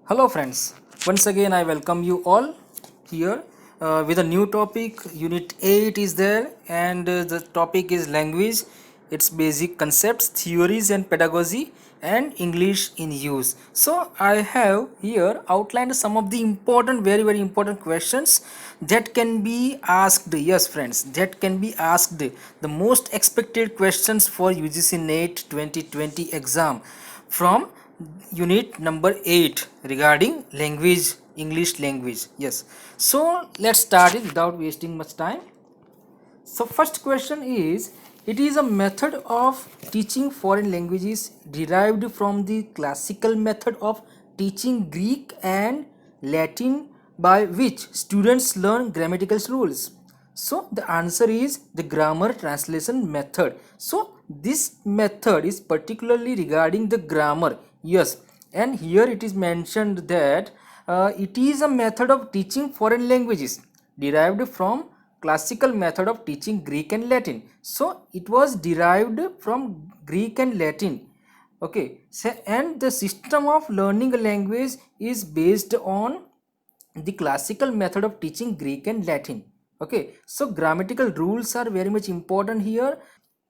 Hello friends, once again I welcome you all here with a new topic. Unit 8 is there and the topic is language, its basic concepts, theories and pedagogy and English in use. So I have here outlined some of the important, very important questions that can be asked. Yes friends, that can be asked, the most expected questions for UGC NET 2020 exam from unit number 8 regarding language, English language. Yes, so let's start it without wasting much time. So first question is, it is a method of teaching foreign languages derived from the classical method of teaching Greek and Latin by which students learn grammatical rules. So the answer is the grammar translation method. So this method is particularly regarding the grammar. Yes, and here it is mentioned that it is a method of teaching foreign languages derived from classical method of teaching Greek and Latin. So it was derived from Greek and Latin. Okay, so and the system of learning a language is based on the classical method of teaching Greek and Latin. Okay, so grammatical rules are very much important here.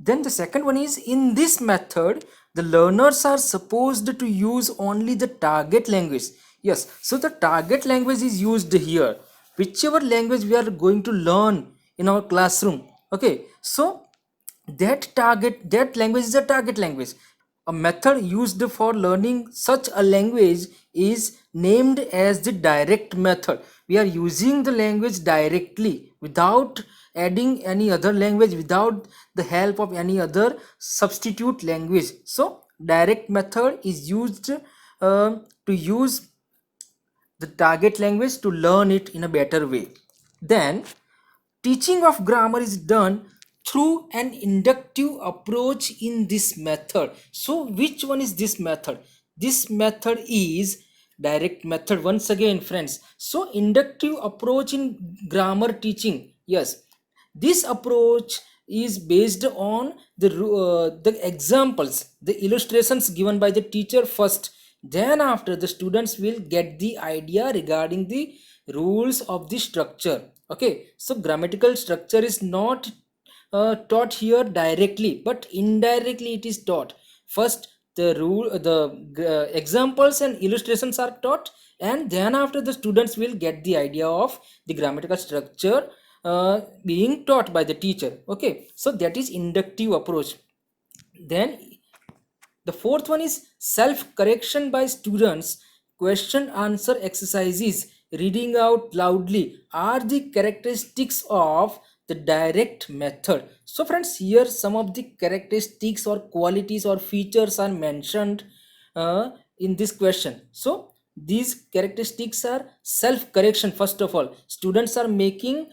Then the second one is, in this method the learners are supposed to use only the target language. Yes, so the target language is used here, whichever language we are going to learn in our classroom. Okay, so that language is a target language. A method used for learning such a language is named as the direct method. We are using the language directly without adding any other language, without the help of any other substitute language. So direct method is used to use the target language to learn it in a better way. Then teaching of grammar is done through an inductive approach in this method. So which one is this method? This method is direct method once again friends. So inductive approach in grammar teaching, yes, this approach is based on the examples, the illustrations given by the teacher first. Then after, the students will get the idea regarding the rules of the structure. Okay, so grammatical structure is not taught here directly, but indirectly it is taught. First the examples and illustrations are taught, and then after, the students will get the idea of the grammatical structure being taught by the teacher. Okay, so that is inductive approach. Then the fourth one is self correction by students. Question answer exercises, reading out loudly are the characteristics of the direct method. So friends, here some of the characteristics or qualities or features are mentioned in this question. So these characteristics are self correction. First of all, students are making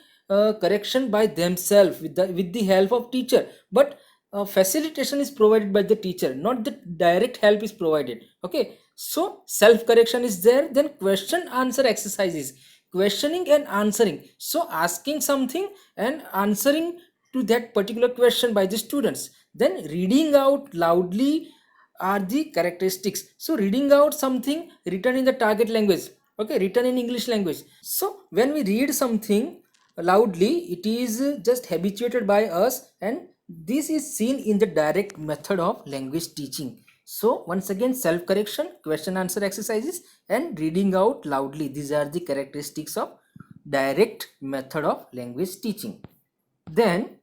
correction by themselves with the help of teacher, but facilitation is provided by the teacher, not the direct help is provided. Okay, so self correction is there. Then question answer exercises, questioning and answering, so asking something and answering to that particular question by the students. Then reading out loudly are the characteristics. So reading out something written in the target language, okay, written in English language. So when we read something loudly, it is just habituated by us, and this is seen in the direct method of language teaching. So once again, self correction, question answer exercises and reading out loudly, these are the characteristics of direct method of language teaching. Then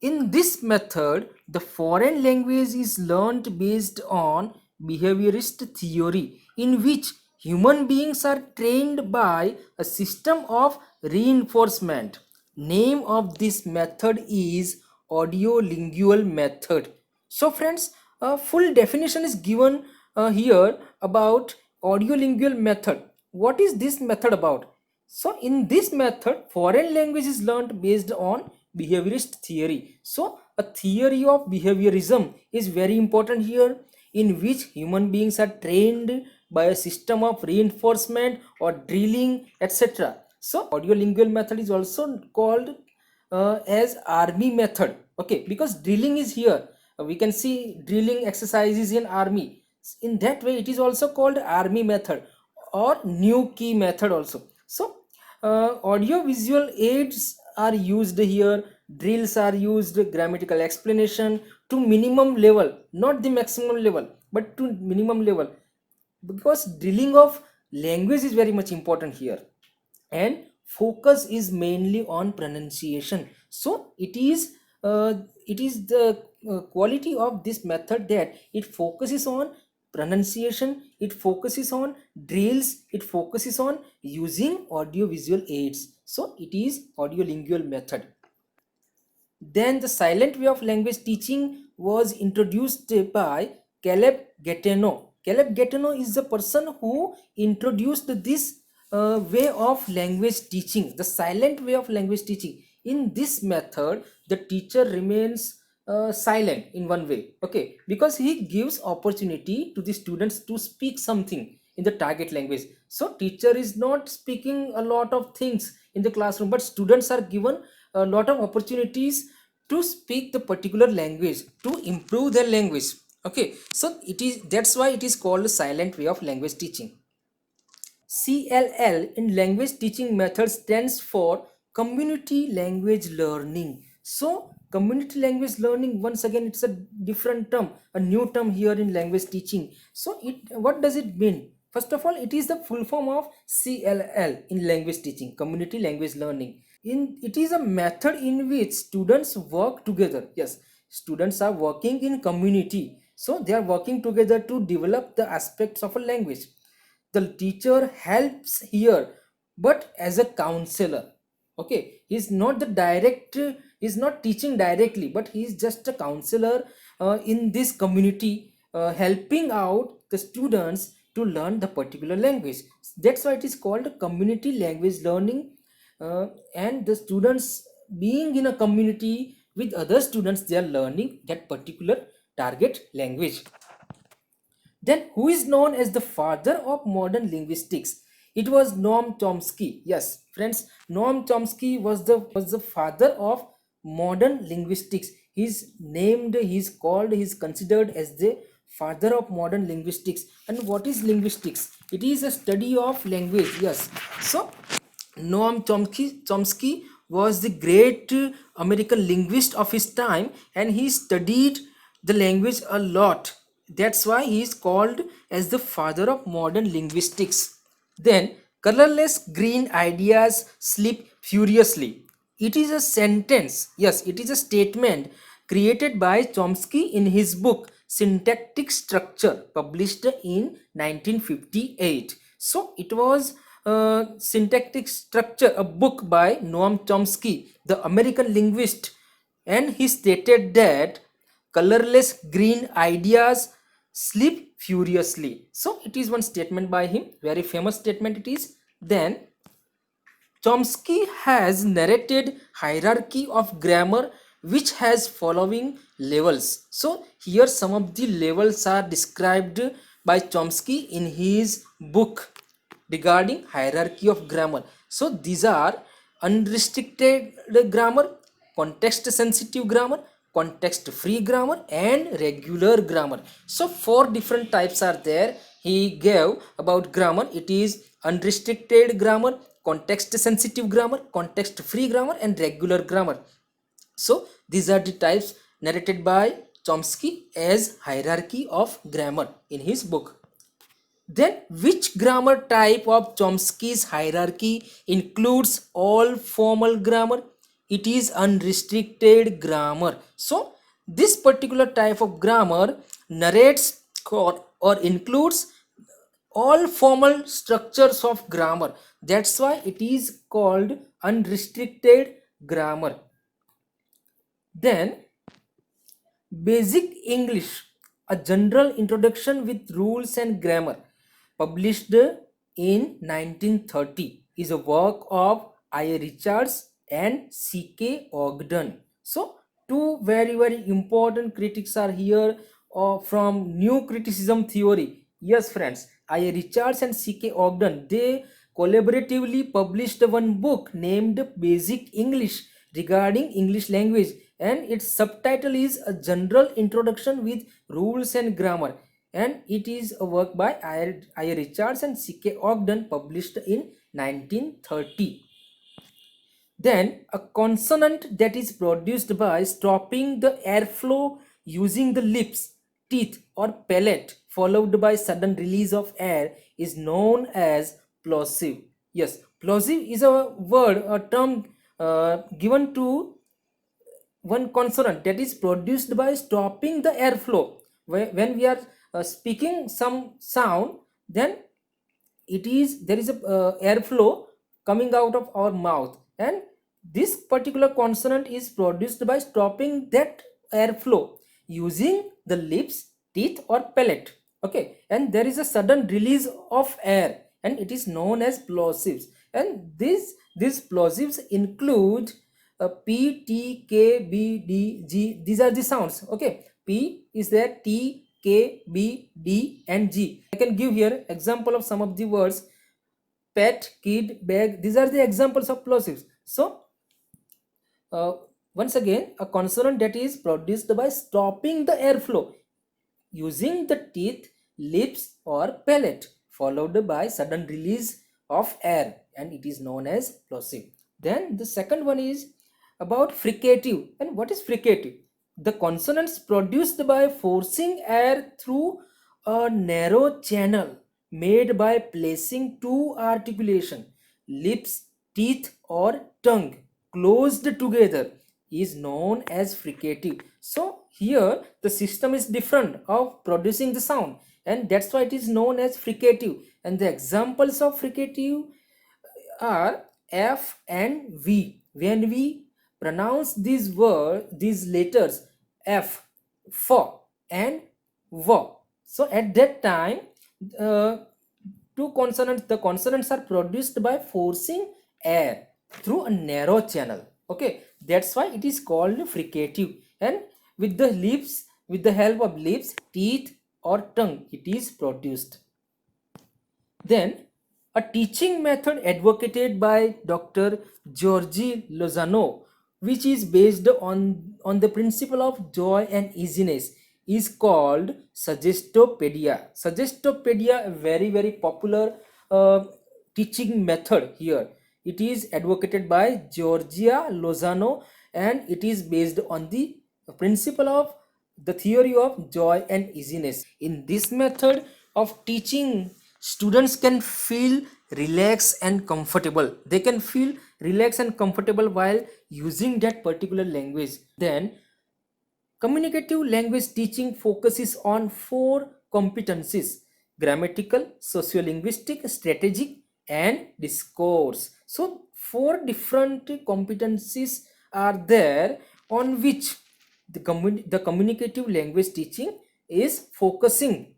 in this method, the foreign language is learned based on behaviorist theory, in which human beings are trained by a system of reinforcement. Name of this method is audiolingual method. So friends, a full definition is given here about audiolingual method. What is this method about? So in this method, foreign language is learned based on behaviorist theory. So a theory of behaviorism is very important here, in which human beings are trained by a system of reinforcement or drilling, etc. So audiolingual method is also called as army method. Okay, because drilling is here. We can see drilling exercises in army. In that way, it is also called army method. or new key method also. So audio visual aids are used here, drills are used, grammatical explanation to minimum level, not the maximum level but to minimum level, because drilling of language is very much important here, and focus is mainly on pronunciation. So it is the quality of this method that it focuses on pronunciation, it focuses on drills, it focuses on using audio visual aids. So it is audiolingual method. Then the silent way of language teaching was introduced by Caleb Gatineau. Caleb Gatineau is the person who introduced this way of language teaching, the silent way of language teaching. In this method, the teacher remains silent in one way, okay, because he gives opportunity to the students to speak something in the target language. So teacher is not speaking a lot of things in the classroom, but students are given a lot of opportunities to speak the particular language to improve their language. Okay, so it is, that's why it is called silent way of language teaching. CLL in language teaching method stands for community language learning. So community language learning, once again it's a different term, a new term here in language teaching. So it, what does it mean? First of all, it is the full form of CLL in language teaching, community language learning. In it is a method in which students work together. Yes, students are working in community, so they are working together to develop the aspects of a language. The teacher helps here, but as a counselor. Okay, he's not the direct, he's not teaching directly, but he's just a counselor in this community, helping out the students to learn the particular language. That's why it is called community language learning. And the students being in a community with other students, they are learning that particular target language. Then who is known as the father of modern linguistics? It was Noam Chomsky. Yes, friends, Noam Chomsky was the father of modern linguistics. He's named, he's called, he's considered as the father of modern linguistics. And what is linguistics? It is a study of language. Yes. So Noam Chomsky was the great American linguist of his time, and he studied the language a lot. That's why he is called as the father of modern linguistics. Then, colorless green ideas slip furiously. It is a sentence, yes, it is a statement created by Chomsky in his book Syntactic Structure, published in 1958. So, it was Syntactic Structure, a book by Noam Chomsky, the American linguist, and he stated that colorless green ideas slip furiously. So it is one statement by him, very famous statement it is. Then Chomsky has narrated hierarchy of grammar which has following levels. So here some of the levels are described by Chomsky in his book regarding hierarchy of grammar. So these are unrestricted grammar, context sensitive grammar, context free grammar, and regular grammar. So four different types are there. He gave about grammar. It is unrestricted grammar, context sensitive grammar, context free grammar, and regular grammar. So these are the types narrated by Chomsky as hierarchy of grammar in his book. Then which grammar type of Chomsky's hierarchy includes all formal grammar? It is unrestricted grammar. So this particular type of grammar narrates or includes all formal structures of grammar. That's why it is called unrestricted grammar. Then Basic English, a general introduction with rules and grammar, published in 1930, is a work of I. Richards and C.K. Ogden. So two very important critics are here from new criticism theory. Yes friends, I. Richards and C.K. Ogden, they collaboratively published one book named Basic English regarding English language, and its subtitle is A General Introduction with Rules and Grammar. and it is a work by I. Richards and C.K. Ogden, published in 1930. Then a consonant that is produced by stopping the airflow using the lips, teeth or palate followed by sudden release of air is known as plosive. Yes, plosive is a word, a term given to one consonant that is produced by stopping the airflow. When we are speaking some sound, then it is there is a airflow coming out of our mouth, and this particular consonant is produced by stopping that airflow using the lips, teeth or palate. Okay, and there is a sudden release of air, and it is known as plosives. And these plosives include P, T, K, B, D, G. These are the sounds. Okay, P is there, T, K, B, D and G. I can give here example of some of the words: pet, kid, bag. These are the examples of plosives. So uh, once again, a consonant that is produced by stopping the airflow using the teeth, lips or palate followed by sudden release of air, and it is known as plosive. Then the second one is about fricative. And what is fricative? The consonants produced by forcing air through a narrow channel made by placing two articulation, lips, teeth or tongue, closed together is known as fricative. So here the system is different of producing the sound, and that's why it is known as fricative. And the examples of fricative are F and V. When we pronounce these letters F, F and V, so at that time uh, the consonants are produced by forcing air through a narrow channel. Okay, that's why it is called fricative. And with the help of lips, teeth or tongue, it is produced. Then a teaching method advocated by Dr. Georgi Lozano, which is based on the principle of joy and easiness, is called Suggestpedia. Suggestpedia, a very popular teaching method here. It is advocated by Georgia Lozano, and it is based on the principle of the theory of joy and easiness. In this method of teaching, students can feel relaxed and comfortable. They can feel relaxed and comfortable while using that particular language. Then communicative language teaching focuses on four competencies: grammatical, sociolinguistic, strategic and discourse. So four different competencies are there on which the communicative language teaching is focusing.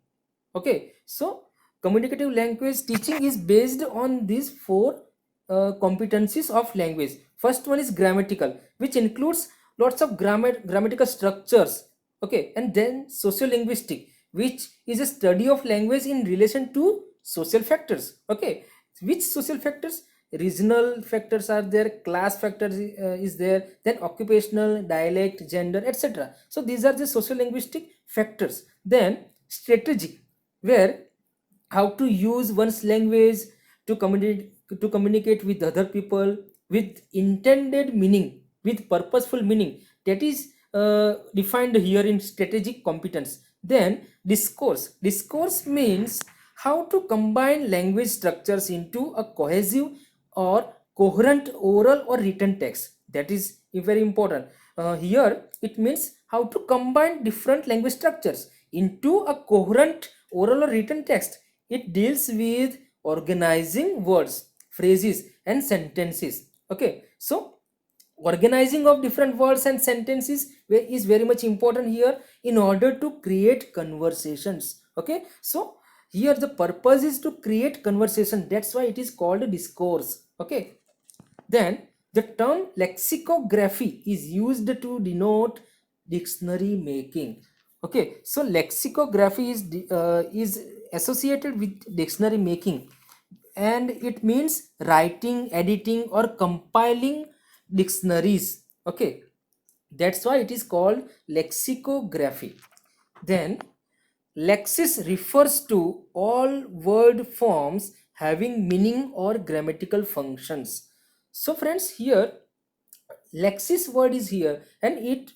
Okay, so communicative language teaching is based on these four competencies of language. First one is grammatical, which includes lots of grammatical structures. Okay, and then sociolinguistic, which is a study of language in relation to social factors. Okay, which social factors? Regional factors are there, class factors is there, then occupational, dialect, gender, etc. So these are the sociolinguistic factors. Then strategic, where how to use one's language to communicate with other people with intended meaning, with purposeful meaning, that is defined here in strategic competence. Then discourse means how to combine language structures into a cohesive or coherent oral or written text. That is very important. Here it means how to combine different language structures into a coherent oral or written text. It deals with organizing words, phrases and sentences. Okay, so organizing of different words and sentences is very much important here in order to create conversations. Okay, so here the purpose is to create conversation, that's why it is called discourse. Okay, then the term lexicography is used to denote dictionary making. Okay, so lexicography is associated with dictionary making, and it means writing, editing or compiling dictionaries. Okay, that's why it is called lexicography. Then Lexis refers to all word forms having meaning or grammatical functions. So friends, here Lexis word is here, and it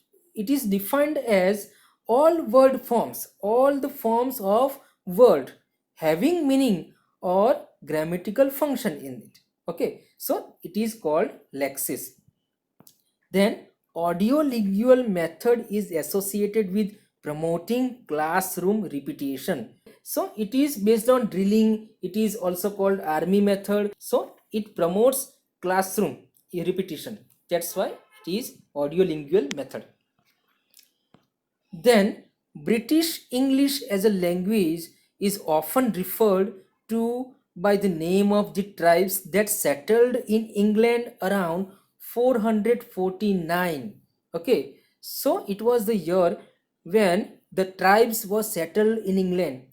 is defined as all word forms, all the forms of word having meaning or grammatical function in it. Okay, so it is called Lexis. Then audiolingual method is associated with promoting classroom repetition. So it is based on drilling. It is also called army method. So it promotes classroom repetition. That's why it is audiolingual method. Then British English as a language is often referred to by the name of the tribes that settled in England around 449. Okay, so it was the year when the tribes were settled in England.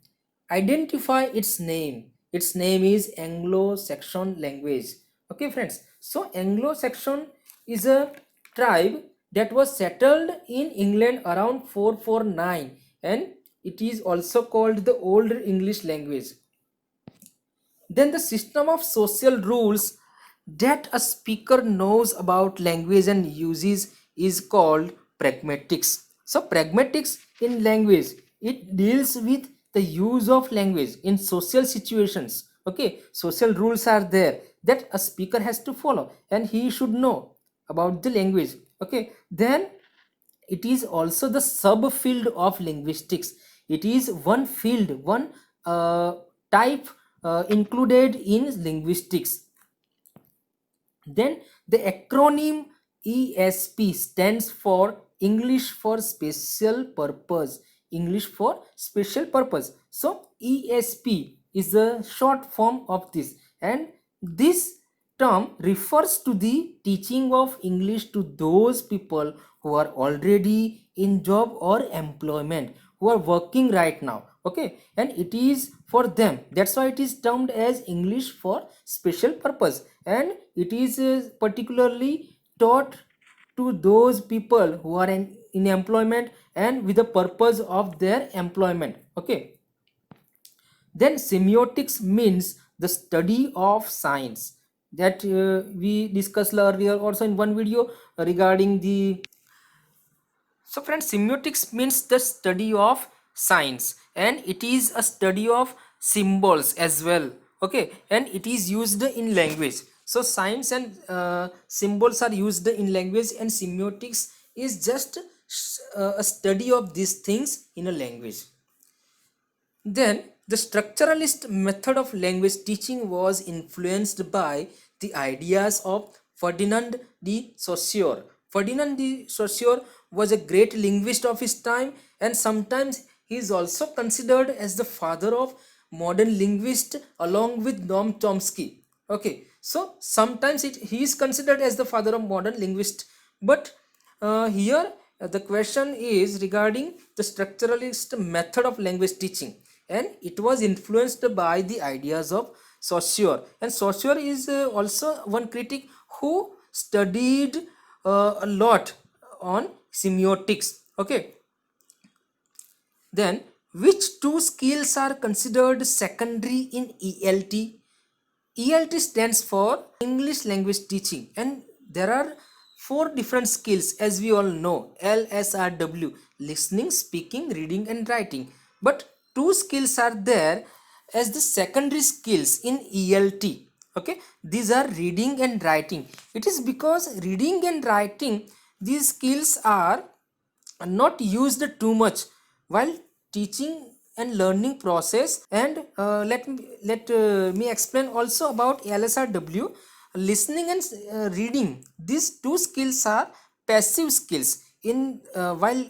Identify its name. Its name is Anglo-Saxon language. Okay friends, so Anglo-Saxon is a tribe that was settled in England around 449, and it is also called the Old English language. Then the system of social rules that a speaker knows about language and uses is called pragmatics. So pragmatics in language, it deals with the use of language in social situations. Okay, social rules are there that a speaker has to follow, and he should know about the language. Okay, then it is also the subfield of linguistics. It is one field, one type included in linguistics. Then the acronym ESP stands for English for Special Purpose. English for Special Purpose. So ESP is the short form of this, and this term refers to the teaching of English to those people who are already in job or employment, who are working right now. Okay, and it is for them. That's why it is termed as English for Special Purpose, and it is particularly taught to those people who are in employment and with the purpose of their employment. Okay, then semiotics means the study of science that we discussed earlier also in one video regarding the. So friends, semiotics means the study of science, and it is a study of symbols as well. Okay, and it is used in language. So science and symbols are used in language, and semiotics is just a study of these things in a language. Then the structuralist method of language teaching was influenced by the ideas of Ferdinand de Saussure. Ferdinand de Saussure was a great linguist of his time, and sometimes he is also considered as the father of modern linguist along with Noam Chomsky. Okay, so sometimes he is considered as the father of modern linguist, but here the question is regarding the structuralist method of language teaching, and it was influenced by the ideas of Saussure. And Saussure is also one critic who studied a lot on semiotics. Okay, then which two skills are considered secondary in ELT? ELT stands for English language teaching, and there are four different skills as we all know: LSRW, listening, speaking, reading and writing. But two skills are there as the secondary skills in ELT. Okay, these are reading and writing. It is because reading and writing, these skills are not used too much while teaching and learning process. And let me explain also about LSRW. Listening and reading, these two skills are passive skills. In while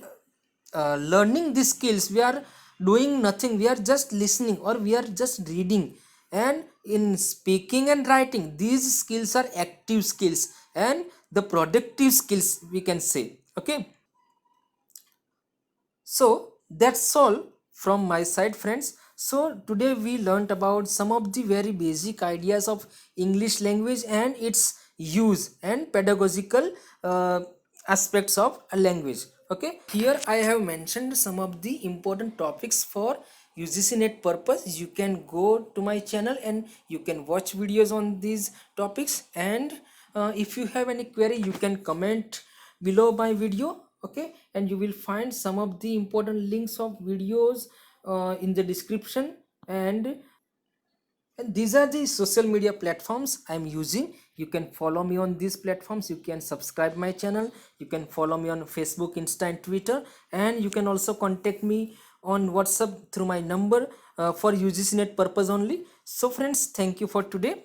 learning these skills, we are doing nothing, we are just listening or we are just reading. And in speaking and writing, these skills are active skills and the productive skills, we can say. Okay, so that's all from my side, friends. So today we learnt about some of the very basic ideas of English language and its use and pedagogical aspects of a language. Okay, here I have mentioned some of the important topics for UGC net purpose. You can go to my channel and you can watch videos on these topics, and if you have any query you can comment below my video. Okay, and you will find some of the important links of videos in the description, and these are the social media platforms I'm using. You can follow me on these platforms, you can subscribe my channel, you can follow me on Facebook, Insta and Twitter, and you can also contact me on WhatsApp through my number for UGC net purpose only. So friends, thank you for today.